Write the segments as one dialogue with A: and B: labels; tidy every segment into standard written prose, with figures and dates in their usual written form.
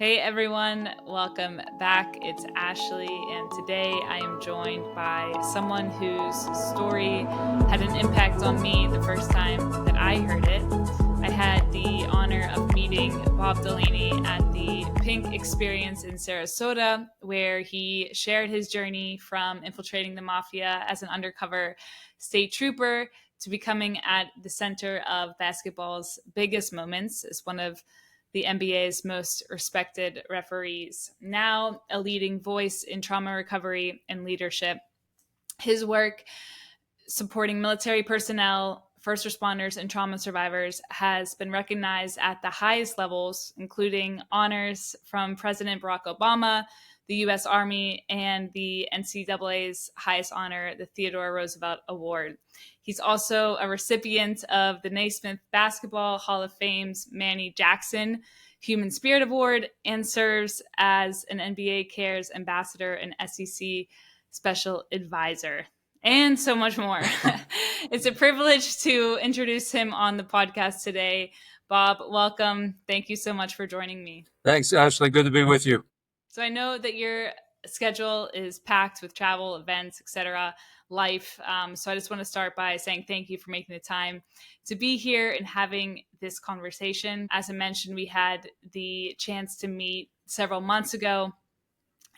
A: Hey everyone, welcome back. It's Ashley, and today I am joined by someone whose story had an impact on me the first time that I heard it. I had the honor of meeting Bob Delaney at the Pink Experience in Sarasota, where he shared his journey from infiltrating the Mafia as an undercover state trooper to becoming at the center of basketball's biggest moments as one of the NBA's most respected referees, now a leading voice in trauma recovery and leadership. His work supporting military personnel, first responders, and trauma survivors has been recognized at the highest levels, including honors from President Barack Obama, the U.S. Army, and the NCAA's highest honor, the Theodore Roosevelt Award. He's also a recipient of the Naismith Basketball Hall of Fame's Manny Jackson Human Spirit Award and serves as an NBA Cares Ambassador and SEC Special Advisor, and so much more. It's a privilege to introduce him on the podcast today. Bob, welcome. Thank you so much for joining me.
B: Thanks, Ashley. Good to be with you.
A: So I know that your schedule is packed with travel, events, etc., life. So I just want to start by saying thank you for making the time to be here and having this conversation. As I mentioned, we had the chance to meet several months ago,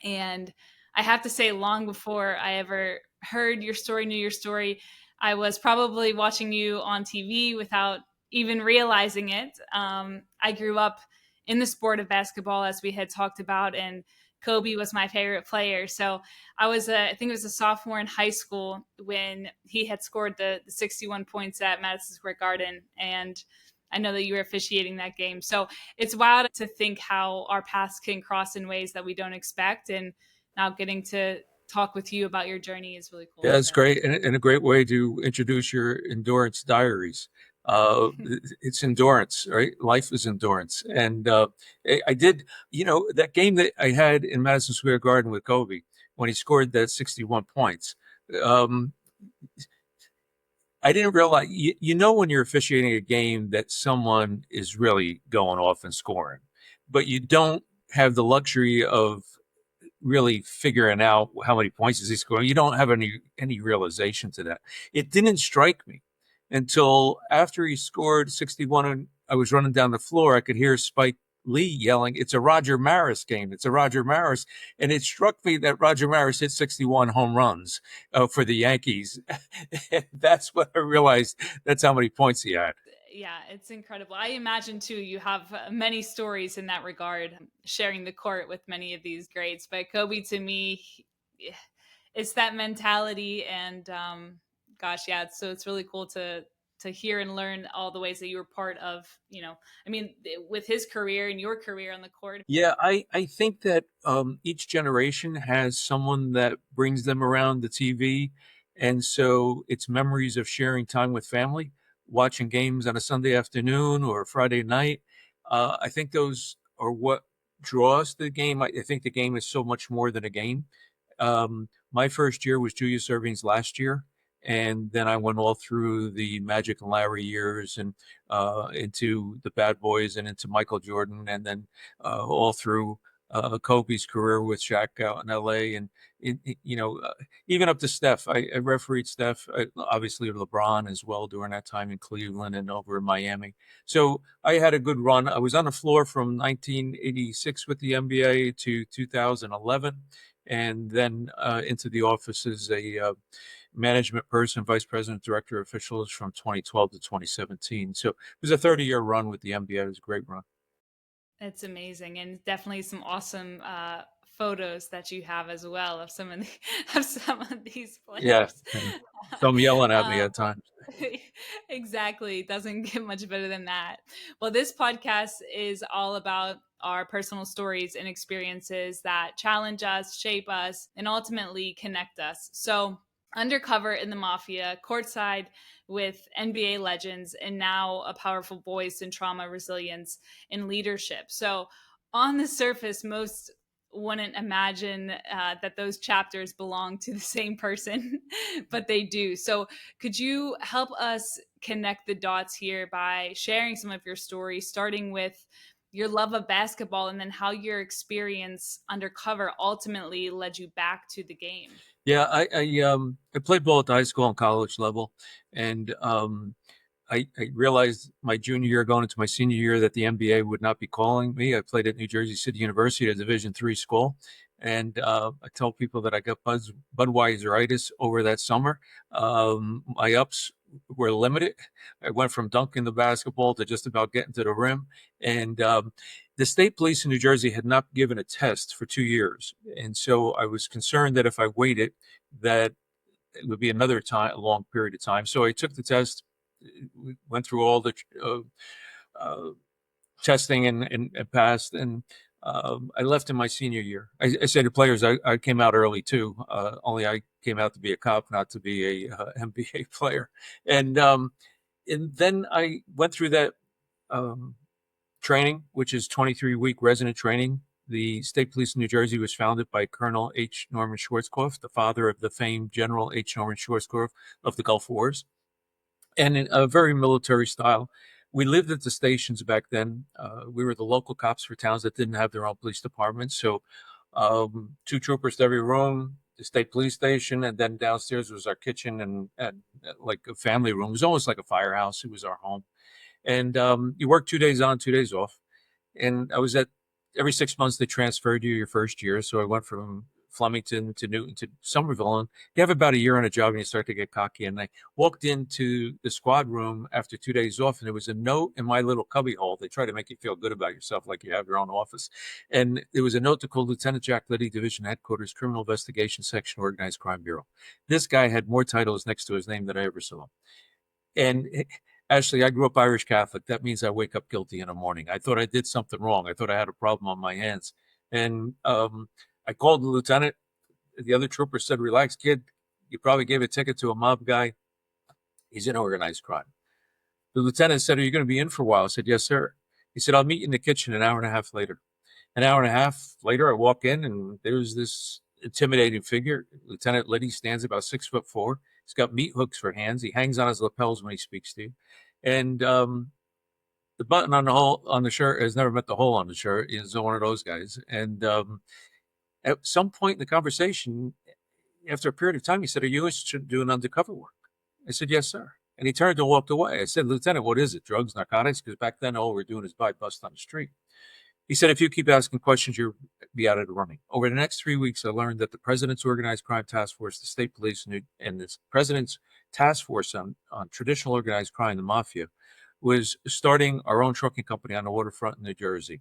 A: and I have to say, long before I ever heard your story, knew your story, I was probably watching you on TV without even realizing it. I grew up in the sport of basketball, as we had talked about, and Kobe was my favorite player. So I think it was a sophomore in high school when he had scored the 61 points at Madison Square Garden. And I know that you were officiating that game. So it's wild to think how our paths can cross in ways that we don't expect. And now getting to talk with you about your journey is really cool.
B: Yeah, it's
A: So
B: great and a great way to introduce your endurance diaries. Uh, it's endurance, right? Life is endurance. And I did, that game that I had in Madison Square Garden with Kobe when he scored that 61 points. Um, I didn't realize, when you're officiating a game that someone is really going off and scoring, but you don't have the luxury of really figuring out how many points is he scoring. You don't have any realization to that. It didn't strike me until after he scored 61 and I was running down the floor. I could hear Spike Lee yelling, "It's a Roger Maris game. It's a Roger Maris." And it struck me that Roger Maris hit 61 home runs for the Yankees. And that's when I realized that's how many points he had.
A: yeah, it's incredible. I imagine too, you have many stories in that regard, sharing the court with many of these greats. But Kobe, to me, it's that mentality, and gosh, yeah. So it's really cool to hear and learn all the ways that you were part of. I mean, with his career and your career on the court.
B: Yeah, I think that each generation has someone that brings them around the TV. And so it's memories of sharing time with family, watching games on a Sunday afternoon or a Friday night. I think those are what draws the game. I think the game is so much more than a game. My first year was Julius Erving's last year. And then I went all through the Magic and Larry years and into the Bad Boys and into Michael Jordan, and then all through Kobe's career with Shaq out in LA, and even up to Steph. I refereed Steph, obviously LeBron as well during that time in Cleveland and over in Miami. So I had a good run. I was on the floor from 1986 with the NBA to 2011, and then into the office as a management person, vice president, director of officials from 2012 to 2017. So it was a 30-year run with the NBA. It was a great run.
A: It's amazing, and definitely some awesome photos that you have as well of some of of some of these
B: Yeah.
A: players.
B: Some yelling at me
A: um,
B: at times.
A: exactly, it doesn't get much better than that. Well, this podcast is all about our personal stories and experiences that challenge us, shape us, and ultimately connect us. So, undercover in the Mafia, courtside with NBA legends, and now a powerful voice in trauma resilience and leadership. So, on the surface, most wouldn't imagine that those chapters belong to the same person, but they do. So, could you help us connect the dots here by sharing some of your story, starting with your love of basketball and then how your experience undercover ultimately led you back to the game.
B: Yeah, I played ball at the high school and college level, and I realized my junior year, going into my senior year, that the NBA would not be calling me. I played at New Jersey City University, a Division III school, and I tell people that I got Budweiseritis over that summer. My ups were limited. I went from dunking the basketball to just about getting to the rim, and the state police in New Jersey had not given a test for 2 years, and so I was concerned that if I waited, that it would be another time, a long period of time. So I took the test, went through all the uh, testing, and passed. And I left in my senior year. I said to players, I came out early too. Only I came out to be a cop, not to be a NBA player. And and then I went through that um, training, which is 23-week resident training. The State Police in New Jersey was founded by Colonel H. Norman Schwarzkopf, the father of the famed General H. Norman Schwarzkopf of the Gulf Wars, and in a very military style. We lived at the stations back then. We were the local cops for towns that didn't have their own police departments. So, two troopers to every room, the state police station, and then downstairs was our kitchen and like a family room. It was almost like a firehouse. It was our home. And you worked 2 days on, 2 days off. And I was at every 6 months they transferred you your first year. So I went from Flemington to Newton to Somerville, and you have about a year on a job and you start to get cocky. And I walked into the squad room after 2 days off, and there was a note in my little cubby hole. They try to make you feel good about yourself, like you have your own office. And there was a note to call Lieutenant Jack Liddy, Division Headquarters, Criminal Investigation Section, Organized Crime Bureau. This guy had more titles next to his name than I ever saw. And Ashley, I grew up Irish Catholic. That means I wake up guilty in the morning. I thought I did something wrong. I thought I had a problem on my hands. And I called the lieutenant. The other trooper said, "Relax, kid. You probably gave a ticket to a mob guy. He's in organized crime." The lieutenant said, "Are you going to be in for a while?" I said, "Yes, sir." He said, "I'll meet you in the kitchen an hour and a half later." An hour and a half later, I walk in, and there's this intimidating figure. Lieutenant Liddy stands about 6'4". He's got meat hooks for hands. He hangs on his lapels when he speaks to you. And the button on the hole on the shirt has never met the hole on the shirt. He's one of those guys. And at some point in the conversation, after a period of time, he said, "Are you interested in doing undercover work?" I said, "Yes, sir." And he turned and walked away. I said, "Lieutenant, what is it? Drugs, narcotics?" Because back then, all we're doing is buy bust on the street. He said, "If you keep asking questions, you'll be out of the running." Over the next 3 weeks, I learned that the President's Organized Crime Task Force, the state police, and this President's Task Force on traditional organized crime, the Mafia, was starting our own trucking company on the waterfront in New Jersey.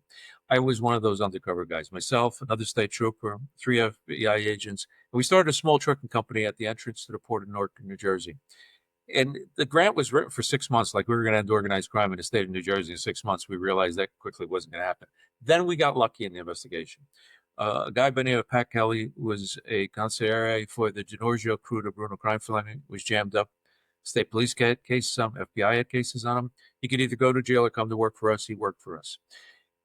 B: I was one of those undercover guys, myself, another state trooper, 3 FBI agents. And we started a small trucking company at the entrance to the port of Newark, New Jersey. And the grant was written for 6 months, like we were going to end organized crime in the state of New Jersey in 6 months. We realized that quickly wasn't going to happen. Then we got lucky in the investigation. A guy by the name of Pat Kelly was a consigliere for the Giorgio crew to Bruno crime family, was jammed up. State police had cases on him, FBI had cases on him. He could either go to jail or come to work for us. He worked for us.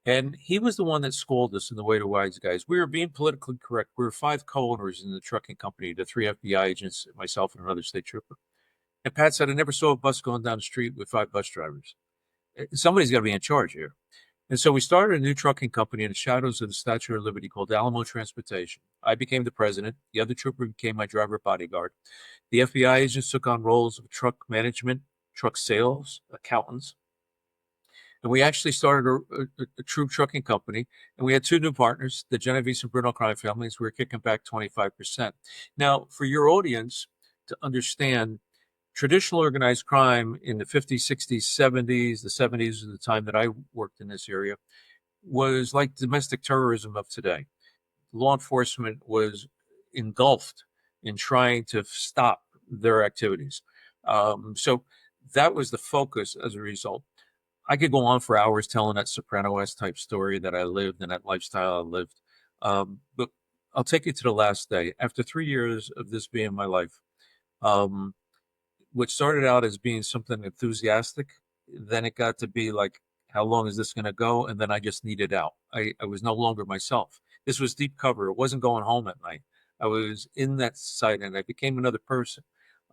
B: And he was the one that scolded us in the way to wise guys. We were being politically correct. We were 5 co-owners in the trucking company, the 3 FBI agents, myself, and another state trooper. And Pat said, "I never saw a bus going down the street with 5 bus drivers. Somebody's got to be in charge here." And so we started a new trucking company in the shadows of the Statue of Liberty called Alamo Transportation. I became the president. The other trooper became my driver bodyguard. The FBI agents took on roles of truck management, truck sales, accountants. And we actually started a true trucking company. And we had 2 new partners, the Genovese and Bruno crime families. We were kicking back 25%. Now, for your audience to understand, traditional organized crime in the 50s, 60s, 70s, the 70s was the time that I worked in this area, was like domestic terrorism of today. Law enforcement was engulfed in trying to stop their activities. So that was the focus as a result. I could go on for hours telling that Soprano-esque type story that I lived and that lifestyle I lived. But I'll take you to the last day. After 3 years of this being my life, um, what started out as being something enthusiastic, then it got to be like, how long is this going to go? And then I just needed out. I was no longer myself. This was deep cover. It wasn't going home at night. I was in that site, and I became another person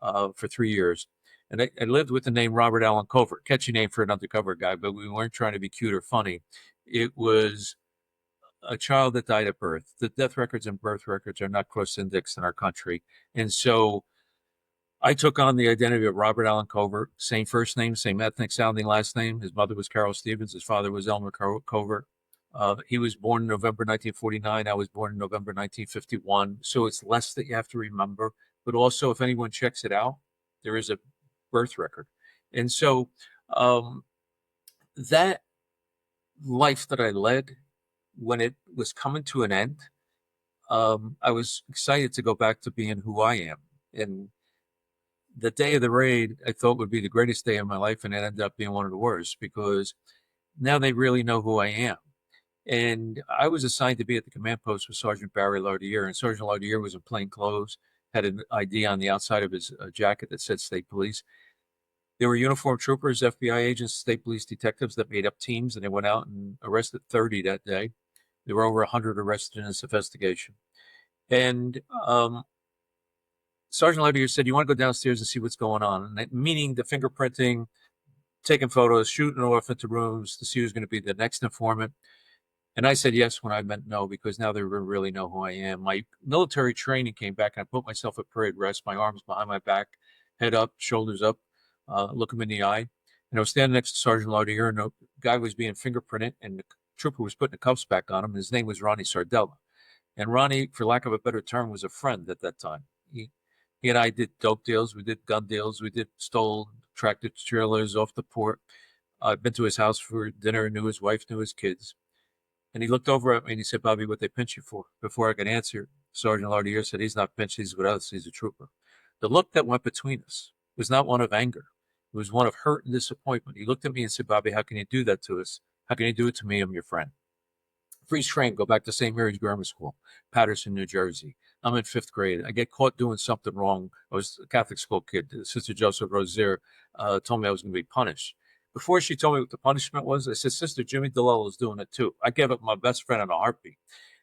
B: for 3 years. And I lived with the name Robert Allen Covert, catchy name for an undercover guy, but we weren't trying to be cute or funny. It was a child that died at birth. The death records and birth records are not cross-indexed in our country. And so I took on the identity of Robert Allen Covert, same first name, same ethnic sounding last name. His mother was Carol Stevens. His father was Elmer Covert. He was born in November 1949. I was born in November 1951. So it's less that you have to remember. But also, if anyone checks it out, there is a birth record. And so um, that life that I led, when it was coming to an end, I was excited to go back to being who I am. And the day of the raid, I thought would be the greatest day of my life, and it ended up being one of the worst because now they really know who I am. And I was assigned to be at the command post with Sergeant Barry Lardier, and Sergeant Lardier was in plain clothes, had an ID on the outside of his jacket that said State Police. There were uniformed troopers, FBI agents, state police detectives that made up teams, and they went out and arrested 30 that day. There were over 100 arrested in this investigation. And Sergeant Lardier said, "You want to go downstairs and see what's going on?" And that, meaning the fingerprinting, taking photos, shooting off into rooms to see who's going to be the next informant. And I said yes when I meant no, because now they really know who I am. My military training came back, and I put myself at parade rest, my arms behind my back, head up, shoulders up, look him in the eye. And I was standing next to Sergeant Lardier, and the guy was being fingerprinted, and the trooper was putting the cuffs back on him. And his name was Ronnie Sardella. And Ronnie, for lack of a better term, was a friend at that time. He and I did dope deals. We did gun deals. We did stole tractor trailers off the port. I've been to his house for dinner, knew his wife, knew his kids. And he looked over at me and he said, "Bobby, what they pinch you for?" Before I could answer, Sergeant Lardier said, "He's not pinched, he's with us, he's a trooper." The look that went between us was not one of anger. It was one of hurt and disappointment. He looked at me and said, "Bobby, how can you do that to us? How can you do it to me? I'm your friend." Freeze frame, go back to St. Mary's Grammar School, Patterson, New Jersey. I'm in fifth grade. I get caught doing something wrong. I was a Catholic school kid. Sister Joseph Rozier told me I was going to be punished. Before she told me what the punishment was, I said, "Sister Jimmy DeLello is doing it too." I gave up my best friend in a heartbeat.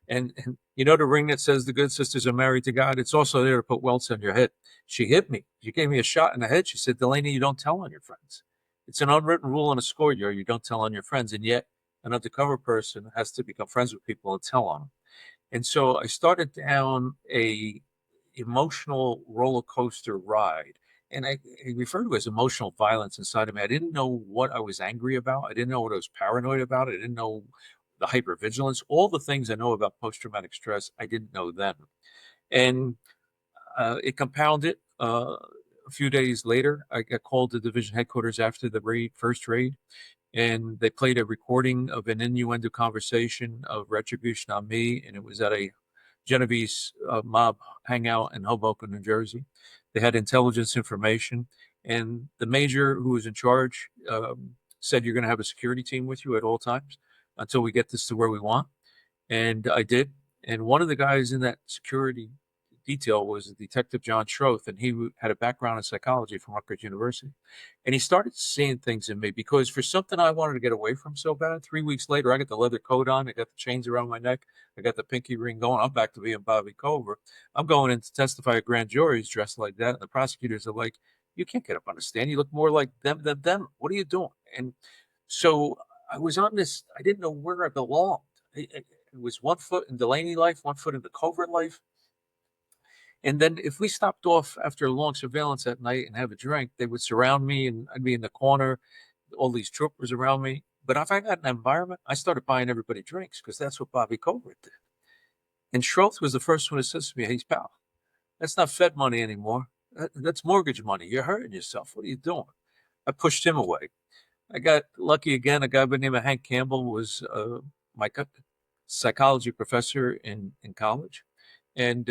B: And you know the ring that says the good sisters are married to God? It's also there to put welts on your head. She hit me. She gave me a shot in the head. She said, "Delaney, you don't tell on your friends. It's an unwritten rule in a schoolyard. You don't tell on your friends." And yet an undercover person has to become friends with people and tell on them. And so I started down a emotional roller coaster ride. And I refer to it as emotional violence inside of me. I didn't know what I was angry about. I didn't know what I was paranoid about. I didn't know the hypervigilance, all the things I know about post-traumatic stress, I didn't know then. And it compounded. A few days later, I got called to division headquarters after the first raid, and they played a recording of an innuendo conversation of retribution on me, and it was at a Genovese mob hangout in Hoboken, New Jersey. They had intelligence information, and the major who was in charge said, "You're going to have a security team with you at all times until we get this to where we want." And I did. And one of the guys in that security detail was Detective John Schroth, and he had a background in psychology from Rutgers University. And he started seeing things in me because for something I wanted to get away from so bad, 3 weeks later, I got the leather coat on, I got the chains around my neck, I got the pinky ring going. I'm back to being Bobby Covert. I'm going in to testify at grand juries dressed like that. And the prosecutors are like, "You can't get up on the stand. You look more like them than them. What are you doing?" And so I was on this, I didn't know where I belonged. It was 1 foot in Delaney life, 1 foot in the covert life. And then if we stopped off after a long surveillance at night and have a drink, they would surround me and I'd be in the corner, all these troopers around me. But if I got in an environment, I started buying everybody drinks because that's what Bobby Covert did. And Schroth was the first one that says to me, "Hey, pal, that's not Fed money anymore. That's mortgage money. You're hurting yourself. What are you doing?" I pushed him away. I got lucky again. A guy by the name of Hank Campbell was my psychology professor in college. And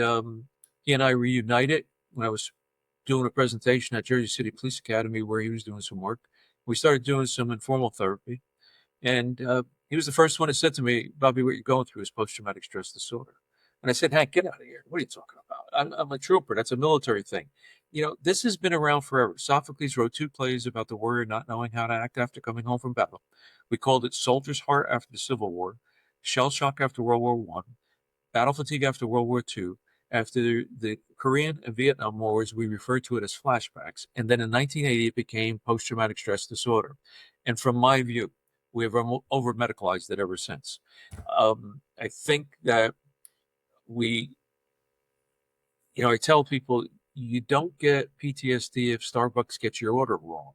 B: he and I reunited when I was doing a presentation at Jersey City Police Academy where he was doing some work. We started doing some informal therapy. And he was the first one that said to me, "Bobby, what you're going through is post-traumatic stress disorder." And I said, "Hank, get out of here. What are you talking about? I'm a trooper. That's a military thing." You know, this has been around forever. Sophocles wrote 2 plays about the warrior not knowing how to act after coming home from battle. We called it Soldier's Heart after the Civil War, Shell Shock after World War One, Battle Fatigue after World War II. After the Korean and Vietnam Wars, we referred to it as flashbacks. And then in 1980, it became post-traumatic stress disorder. And from my view, We have over medicalized it ever since. I think that we, I tell people you don't get PTSD if Starbucks gets your order wrong.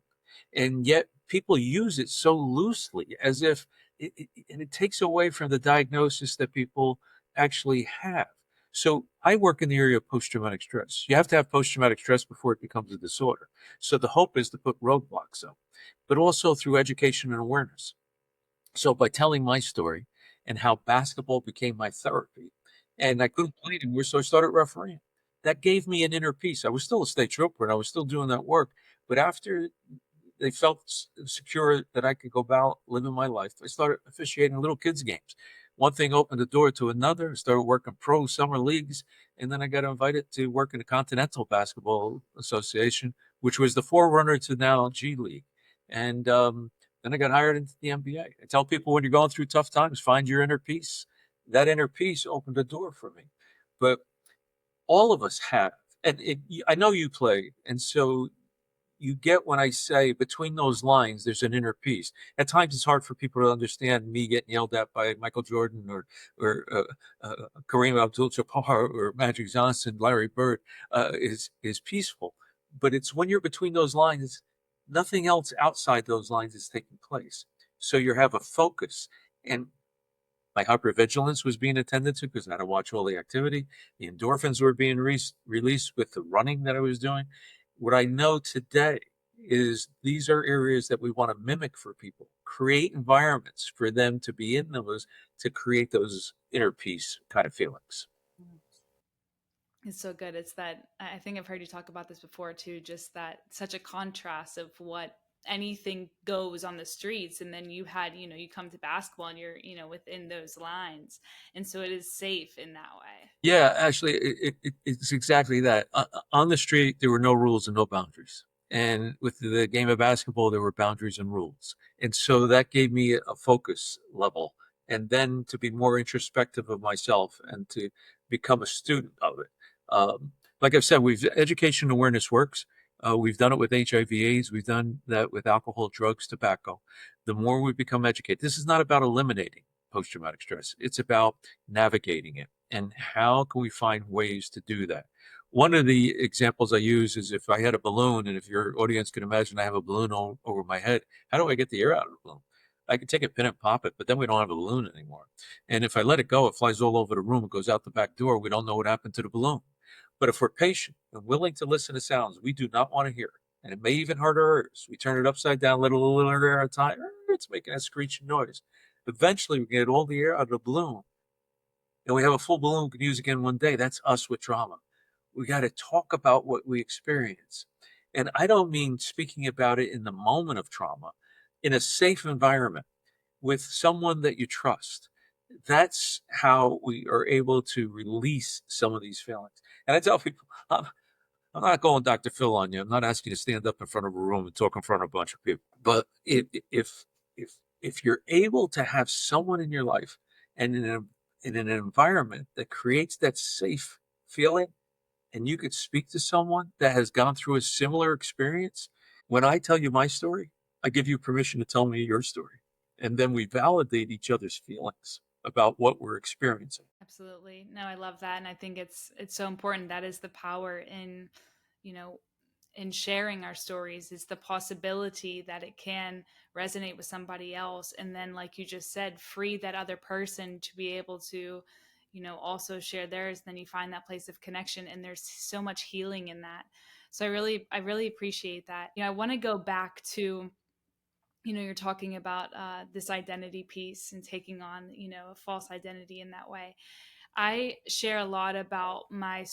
B: And yet people use it so loosely as if and it takes away from the diagnosis that people actually have. So I work in the area of post-traumatic stress. You have to have post-traumatic stress before it becomes a disorder. So the hope is to put roadblocks up, but also through education and awareness. So by telling my story and how basketball became my therapy, and I couldn't play anymore, so I started refereeing. That gave me an inner peace. I was still a state trooper and I was still doing that work. But after they felt secure that I could go about living my life, I started officiating little kids' games. One thing opened the door to another. I started working pro summer leagues, and then I got invited to work in the Continental Basketball Association, which was the forerunner to now G League. And then I got hired into the NBA. I tell people when you're going through tough times, find your inner peace. That inner peace opened a door for me. But all of us have, and I know you play, and so you get when I say between those lines, there's an inner peace. At times, it's hard for people to understand me getting yelled at by Michael Jordan or Kareem Abdul-Jabbar or Magic Johnson, Larry Bird is peaceful. But it's when you're between those lines, nothing else outside those lines is taking place. So you have a focus, and my hypervigilance was being attended to because I had to watch all the activity. The endorphins were being released with the running that I was doing. What I know today is these are areas that we want to mimic for people, create environments for them to be in those, to create those inner peace kind of feelings.
A: It's so good. It's that I think I've heard you talk about this before too, just that such a contrast of what anything goes on the streets, and then you had, you come to basketball and you're, within those lines. And so it is safe in that way.
B: Yeah, actually, it's exactly that. On the street, there were no rules and no boundaries. And with the game of basketball, there were boundaries and rules. And so that gave me a focus level. And then to be more introspective of myself and to become a student of it. Like I've said, we've education awareness works. We've done it with HIV/AIDS. We've done that with alcohol, drugs, tobacco. The more we become educated, this is not about eliminating post-traumatic stress. It's about navigating it. And how can we find ways to do that? One of the examples I use is if I had a balloon, and if your audience can imagine I have a balloon over my head, how do I get the air out of the balloon? I can take a pin and pop it, but then we don't have a balloon anymore. And if I let it go, it flies all over the room. It goes out the back door. We don't know what happened to the balloon. But if we're patient and willing to listen to sounds we do not want to hear, and it may even hurt our ears, we turn it upside down, let a little air at a time. It's making a screeching noise. Eventually, we get all the air out of the balloon, and we have a full balloon we can use again one day. That's us with trauma. We got to talk about what we experience. And I don't mean speaking about it in the moment of trauma, in a safe environment with someone that you trust. That's how we are able to release some of these feelings. And I tell people, I'm not going Dr. Phil on you. I'm not asking you to stand up in front of a room and talk in front of a bunch of people. But if you're able to have someone in your life and in an environment that creates that safe feeling, and you could speak to someone that has gone through a similar experience, when I tell you my story, I give you permission to tell me your story. And then we validate each other's feelings about what we're experiencing.
A: Absolutely. No, I love that. And I think it's so important. That is the power in, you know, in sharing our stories, is the possibility that it can resonate with somebody else. And then, like you just said, free that other person to be able to, also share theirs. Then you find that place of connection. And there's so much healing in that. So I really appreciate that. I want to go back to, you're talking about this identity piece and taking on, a false identity in that way. I share a lot about my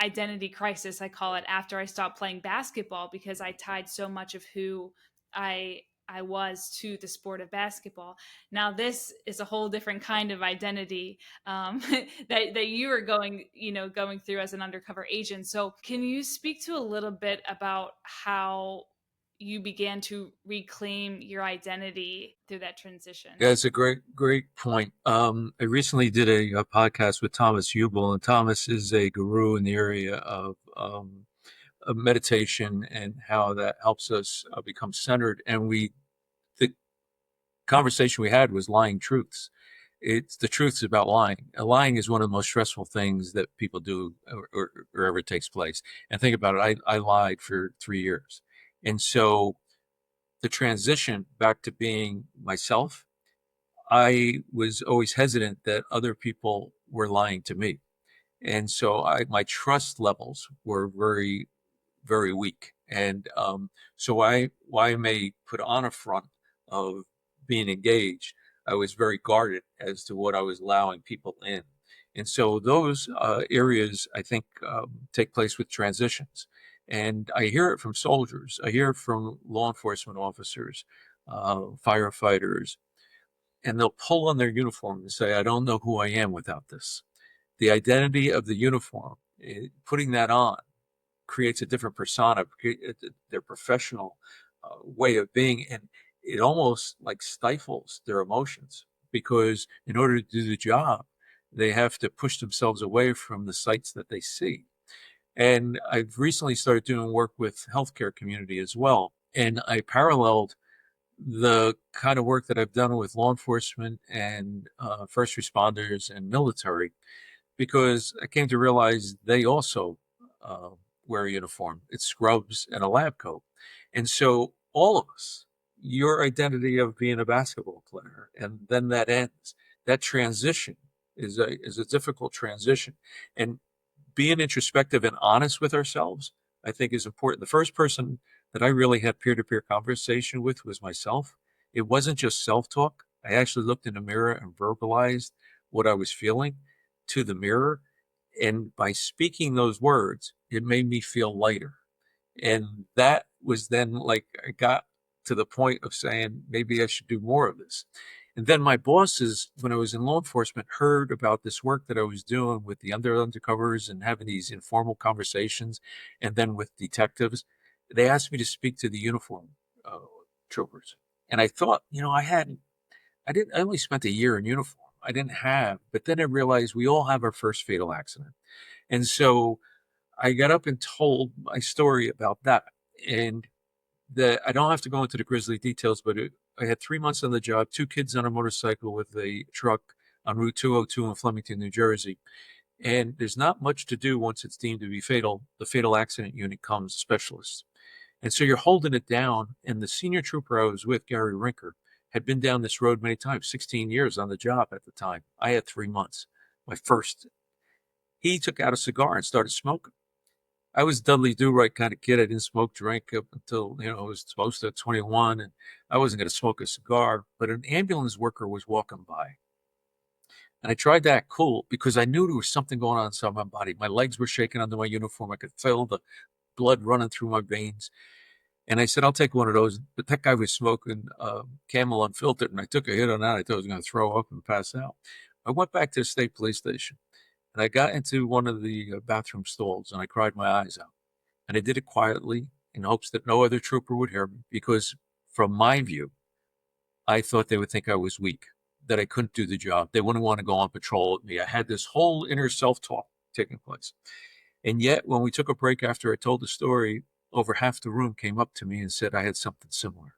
A: identity crisis, I call it, after I stopped playing basketball, because I tied so much of who I was to the sport of basketball. Now this is a whole different kind of identity, that you are going through as an undercover agent. So can you speak to a little bit about how you began to reclaim your identity through that transition?
B: Yeah, it's a great point. I recently did a podcast with Thomas Hubel, and Thomas is a guru in the area of meditation and how that helps us become centered. And the conversation we had was lying truths. It's the truths about lying. Lying is one of the most stressful things that people do, or ever takes place. And think about it. I lied for 3 years. And so the transition back to being myself, I was always hesitant that other people were lying to me. And so my trust levels were very, very weak. And so I may put on a front of being engaged. I was very guarded as to what I was allowing people in. And so those areas, I think, take place with transitions. And I hear it from soldiers. I hear it from law enforcement officers, firefighters, and they'll pull on their uniform and say, I don't know who I am without this. The identity of the uniform, putting that on, creates a different persona, their professional way of being, and it almost like stifles their emotions because in order to do the job, they have to push themselves away from the sights that they see. And I've recently started doing work with healthcare community as well, and I paralleled the kind of work that I've done with law enforcement and first responders and military because I came to realize they also uh, wear a uniform. It's scrubs and a lab coat. And so all of us, your identity of being a basketball player, and then that ends. That transition is a difficult transition. And being introspective and honest with ourselves, I think is important. The first person that I really had peer-to-peer conversation with was myself. It wasn't just self-talk. I actually looked in the mirror and verbalized what I was feeling to the mirror. And by speaking those words, it made me feel lighter. And that was then like I got to the point of saying, maybe I should do more of this. And then my bosses, when I was in law enforcement, heard about this work that I was doing with the undercovers and having these informal conversations, and then with detectives. They asked me to speak to the uniform uh, troopers, and I thought, I only spent a year in uniform. I didn't have, but then I realized we all have our first fatal accident, and so I got up and told my story about that, and I don't have to go into the grisly details, but I had 3 months on the job, two kids on a motorcycle with a truck on Route 202 in Flemington, New Jersey. And there's not much to do once it's deemed to be fatal. The fatal accident unit comes, specialists. And so you're holding it down. And the senior trooper I was with, Gary Rinker, had been down this road many times, 16 years on the job at the time. I had 3 months, my first. He took out a cigar and started smoking. I was Dudley Do Right kind of kid. I didn't smoke, drink up until, I was supposed to at 21, and I wasn't going to smoke a cigar. But an ambulance worker was walking by. And I tried to act cool because I knew there was something going on inside my body. My legs were shaking under my uniform. I could feel the blood running through my veins. And I said, I'll take one of those. But that guy was smoking Camel Unfiltered, and I took a hit on that. I thought I was going to throw up and pass out. I went back to the state police station, and I got into one of the bathroom stalls, and I cried my eyes out. And I did it quietly in hopes that no other trooper would hear me because, from my view, I thought they would think I was weak, that I couldn't do the job. They wouldn't want to go on patrol with me. I had this whole inner self talk taking place. And yet, when we took a break after I told the story, over half the room came up to me and said I had something similar.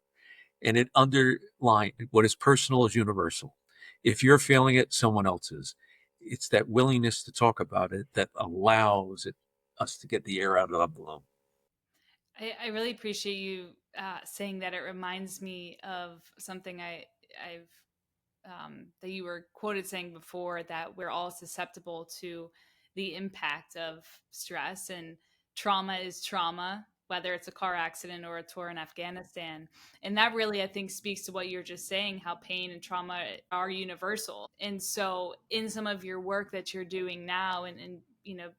B: And it underlined what is personal is universal. If you're feeling it, someone else is. It's that willingness to talk about it that allows us to get the air out of the balloon.
A: I really appreciate you saying that. It reminds me of something I've that you were quoted saying before, that we're all susceptible to the impact of stress, and trauma is trauma, whether it's a car accident or a tour in Afghanistan. And that really, I think, speaks to what you're just saying, how pain and trauma are universal. And so in some of your work that you're doing now, and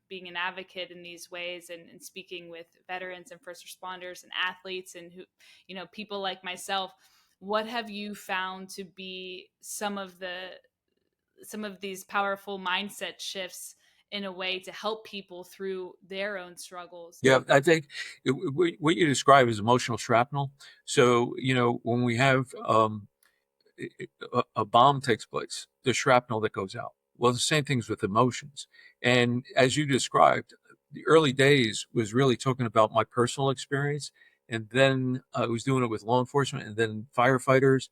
A: being an advocate in these ways, and speaking with veterans and first responders and athletes, and who, people like myself, what have you found to be some of these powerful mindset shifts in a way to help people through their own struggles?
B: Yeah, I think what you describe is emotional shrapnel. So, when we have a bomb takes place, the shrapnel that goes out. Well, the same things with emotions. And as you described, the early days was really talking about my personal experience. And then I was doing it with law enforcement and then firefighters.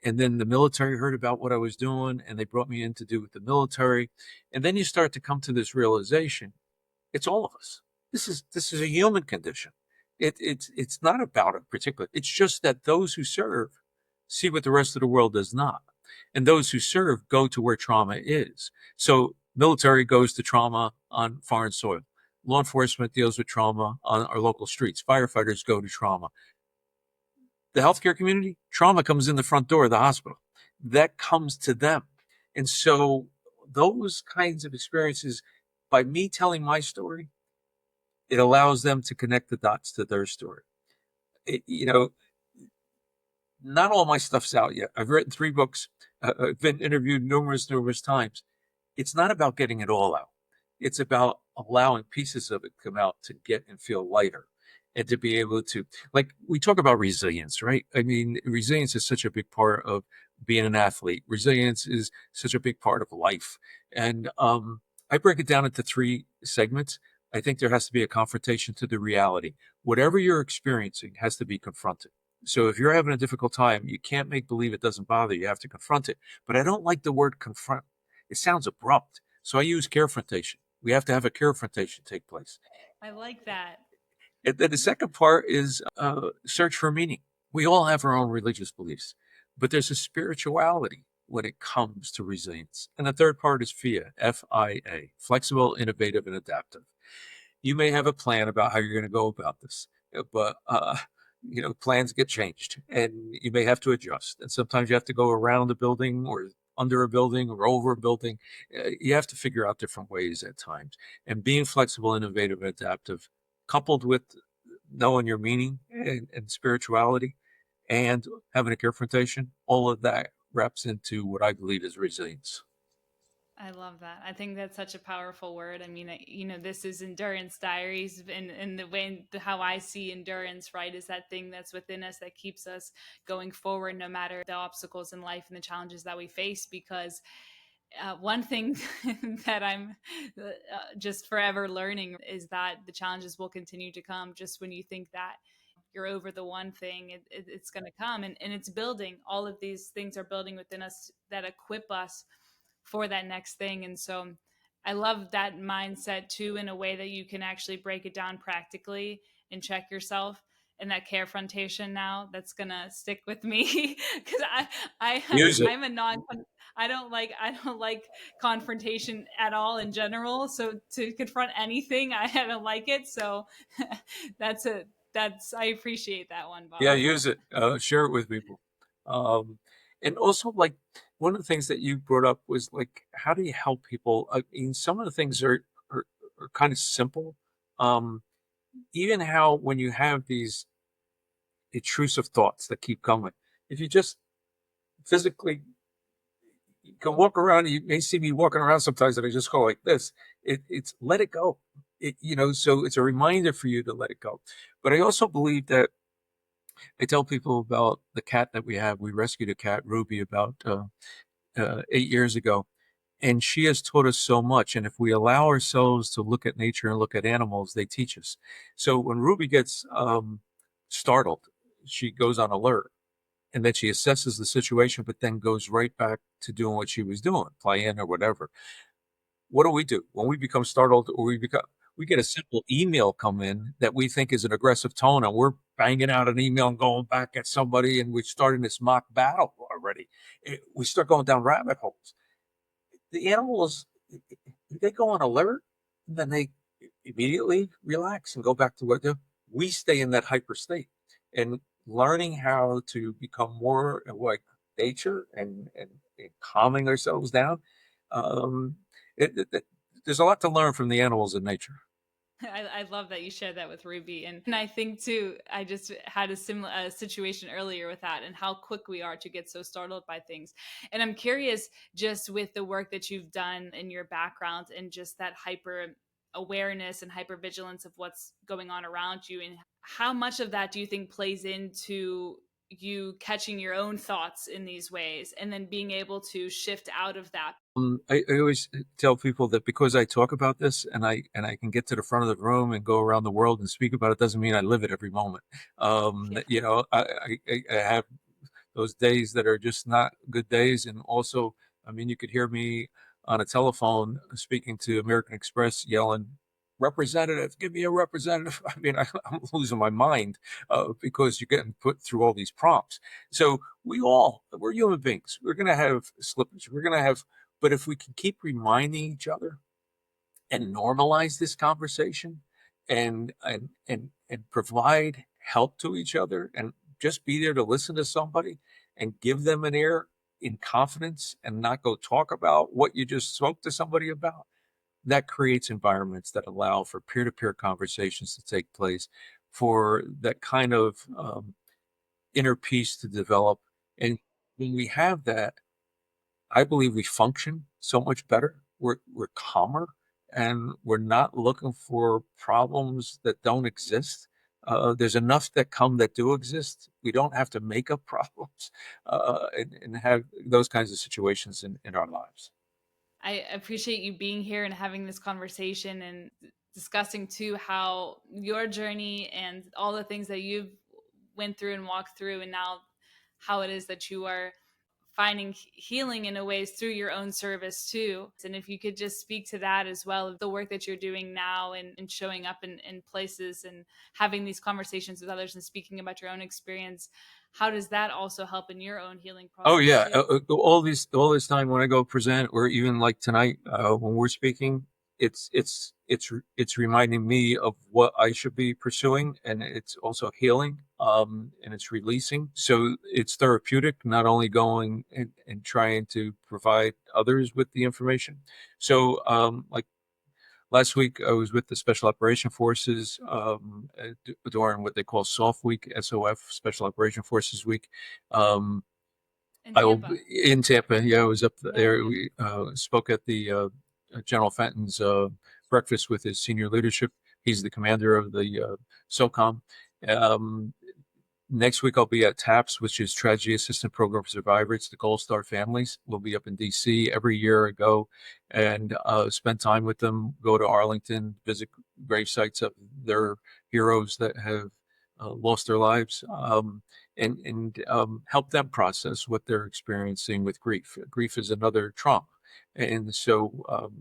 B: And then the military heard about what I was doing and they brought me in to do with the military. And then you start to come to this realization, it's all of us. This is a human condition. It's not about a particular. It's just that those who serve see what the rest of the world does not, and those who serve go to where trauma is. So military goes to trauma on foreign soil. Law enforcement deals with trauma on our local streets. Firefighters go to trauma. The healthcare community, trauma comes in the front door of the hospital. That comes to them. And so those kinds of experiences, by me telling my story, it allows them to connect the dots to their story. You know, not all my stuff's out yet. I've written 3 books. I've been interviewed numerous times. It's not about getting it all out. It's about allowing pieces of it come out to get and feel lighter and to be able to, like, we talk about resilience, right? I mean, resilience is such a big part of being an athlete. Resilience is such a big part of life. And I break it down into 3 segments. I think there has to be a confrontation to the reality. Whatever you're experiencing has to be confronted. So if you're having a difficult time, you can't make believe it doesn't bother you. You have to confront it. But I don't like the word confront. It sounds abrupt. So I use carefrontation. We have to have a carefrontation take place.
A: I like that.
B: And then the second part is search for meaning. We all have our own religious beliefs, but there's a spirituality when it comes to resilience. And the third part is FIA, FIA, flexible, innovative, and adaptive. You may have a plan about how you're going to go about this, but plans get changed and you may have to adjust. And sometimes you have to go around a building or under a building or over a building. You have to figure out different ways at times. And being flexible, innovative, and adaptive, coupled with knowing your meaning and spirituality and having a confrontation, all of that wraps into what I believe is resilience.
A: I love that. I think that's such a powerful word. I mean, this is endurance diaries, and the way how I see endurance, right, is that thing that's within us that keeps us going forward, no matter the obstacles in life and the challenges that we face. Because one thing that I'm just forever learning is that the challenges will continue to come. Just when you think that you're over the one thing, it's going to come, and it's building. All of these things are building within us that equip us for that next thing. And so I love that mindset too, in a way that you can actually break it down practically and check yourself. And that carefrontation now, that's gonna stick with me because
B: Use it.
A: I'm a non I don't like confrontation at all in general. So to confront anything, I don't like it. So that's a that's I appreciate that one,
B: Yeah,
A: Bob.
B: use it. Share it with people. Um, and also, like, one of the things that you brought up was like, how do you help people? I mean, some of the things are, are kind of simple. Um, Even how when you have these intrusive thoughts that keep coming, if you just physically you can walk around, you may see me walking around sometimes, and I just go like this. It's let it go. So it's a reminder for you to let it go. But I also believe that I tell people about the cat that we have. We rescued a cat, Ruby, about 8 years ago, and she has taught us so much. And if we allow ourselves to look at nature and look at animals, they teach us. So when Ruby gets startled, she goes on alert, and then she assesses the situation, but then goes right back to doing what she was doing, playing or whatever. What do when we become startled or we get a simple email come in that we think is an aggressive tone and we're banging out an email and going back at somebody and we're starting this mock battle already. We start going down rabbit holes. The animals, they go on alert and then they immediately relax and go back to what they're. We stay in that hyper state and learning how to become more like nature and calming ourselves down. Um, there's a lot to learn from the animals in nature.
A: I love that you shared that with Ruby, and I think too. I just had a similar situation earlier with that, and how quick we are to get so startled by things. And I'm curious, just with the work that you've done in your background, and just that hyper awareness and hyper vigilance of what's going on around you, and how much of that do you think plays into you catching your own thoughts in these ways, and then being able to shift out of that?
B: I always tell people that because I talk about this and I can get to the front of the room and go around the world and speak about it doesn't mean I live it every moment.
A: Yeah.
B: I have those days that are just not good days. And also, I mean, you could hear me on a telephone speaking to American Express yelling, "Representative, give me a representative." I mean, I'm losing my mind because you're getting put through all these prompts. So we're human beings. We're going to have slippage. We're going to have, but if we can keep reminding each other and normalize this conversation and provide help to each other and just be there to listen to somebody and give them an ear in confidence and not go talk about what you just spoke to somebody about, that creates environments that allow for peer-to-peer conversations to take place, for that kind of inner peace to develop. And when we have that, I believe we function so much better. We're calmer, and we're not looking for problems that don't exist. There's enough that come that do exist. We don't have to make up problems and have those kinds of situations in our lives.
A: I appreciate you being here and having this conversation and discussing too how your journey and all the things that you've went through and walked through, and now how it is that you are finding healing in a ways through your own service too. And if you could just speak to that as well, the work that you're doing now and showing up in places and having these conversations with others and speaking about your own experience, how does that also help in your own healing
B: Oh
A: process
B: yeah,
A: too?
B: all this time when I go present, or even like tonight when we're speaking, it's reminding me of what I should be pursuing, and it's also healing, and it's releasing. So it's therapeutic, not only going and trying to provide others with the information. So like last week, I was with the Special Operation Forces during what they call SOF Week, SOF, Special Operation Forces Week. Um,
A: In
B: I will
A: Tampa.
B: in Tampa. Yeah, I was up
A: Yeah,
B: there.
A: yeah.
B: We spoke at the General Fenton's breakfast with his senior leadership. He's the commander of the SOCOM. Um, Next week, I'll be at TAPS, which is Tragedy Assistance Program for Survivors. It's the Gold Star families. We'll be up in DC every year. I go and spend time with them, go to Arlington, visit grave sites of their heroes that have lost their lives, and help them process what they're experiencing with grief. Grief is another trauma. And so,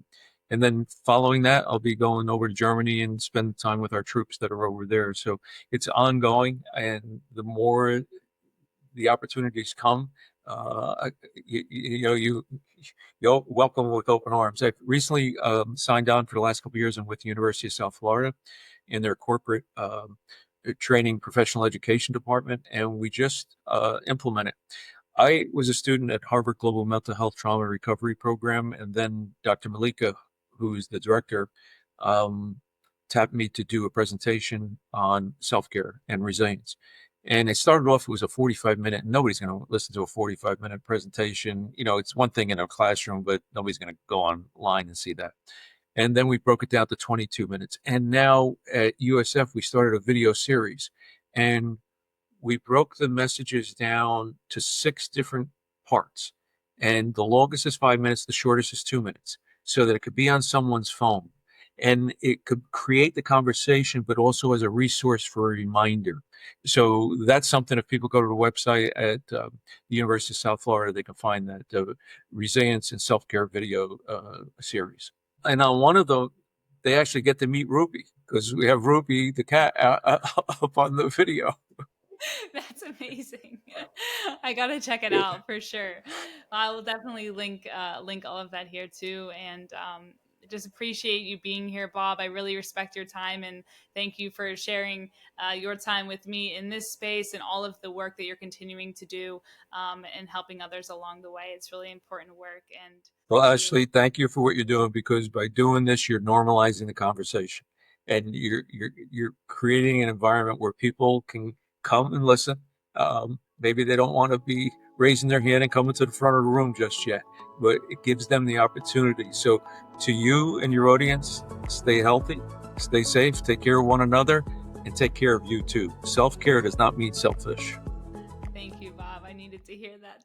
B: and then following that, I'll be going over to Germany and spend time with our troops that are over there. So it's ongoing, and the more the opportunities come, you're welcome with open arms. I've recently signed on for the last couple of years. I'm with the University of South Florida in their corporate training professional education department, and we just implemented. I was a student at Harvard Global Mental Health Trauma Recovery Program, and then Dr. Malika, who's the director, um, tapped me to do a presentation on self-care and resilience. And it started off, it was a 45-minute, nobody's going to listen to a 45-minute presentation. You know, it's one thing in a classroom, but nobody's going to go online and see that. And then we broke it down to 22 minutes. And now at USF, we started a video series. And we broke the messages down to 6 different parts. And the longest is 5 minutes, the shortest is 2 minutes, so that it could be on someone's phone. And it could create the conversation, but also as a resource for a reminder. So that's something, if people go to the website at the University of South Florida, they can find that resilience and self-care video series. And on one of them, they actually get to meet Ruby, because we have Ruby the cat up on the video.
A: That's amazing. I gotta check it out for sure. I will definitely link all of that here too. And just appreciate you being here, Bob. I really respect your time and thank you for sharing your time with me in this space and all of the work that you're continuing to do and helping others along the way. It's really important work and
B: Well,
A: appreciate.
B: Ashley, thank you for what you're doing, because by doing this, you're normalizing the conversation, and you're creating an environment where people can come and listen. Maybe they don't want to be raising their hand and coming to the front of the room just yet, but it gives them the opportunity. So, to you and your audience, stay healthy, stay safe, take care of one another, and take care of you too. Self-care does not mean selfish.
A: Thank you, Bob. I needed to hear that.